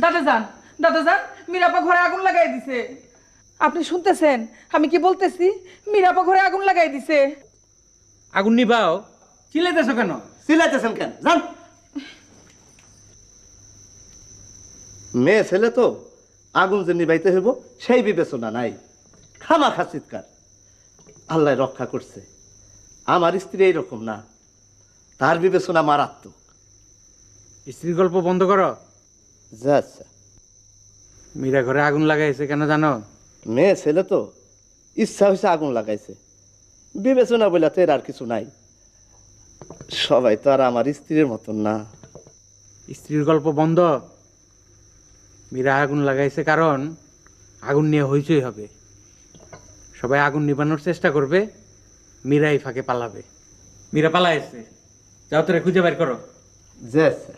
দাদাজান, দাদাজান, মীরাপা ঘরে আগুন লাগাই দিছে। আপনি শুনতেছেন আমি কি বলতেছি? মীরাপা ঘরে আগুন লাগাই দিছে। আগুন নিবাও, চিল্লাইতেছো কেন? চিল্লাইতেছেন কেন? জান, মেয়ে ছেলে তো আগুন যে নিবাইতে হইব সেই বিবেচনা নাই, খামাখা চিৎকার। আল্লাহ রক্ষা করছে, আমার স্ত্রী এইরকম না, তার বিবেচনা মারাত্মক। স্ত্রীর গল্প বন্ধ করো। যা আচ্ছা, মীরা ঘরে আগুন লাগাইছে কেন জানো? মেয়ে ছেলে তো ইচ্ছা হয়েছে আগুন লাগাইছে, বিবেচনা বলে তো এর আর কিছু নাই। সবাই তো আর আমার স্ত্রীর মতন না। স্ত্রীর গল্প বন্ধ। মীরা আগুন লাগাইছে কারণ আগুন নিয়ে হইচই হবে, সবাই আগুন নিবানোর চেষ্টা করবে, মীরা এই ফাঁকে পালাবে। মীরা পালাইছে, যাও তোরে খুঁজে বের করো। যে আচ্ছা।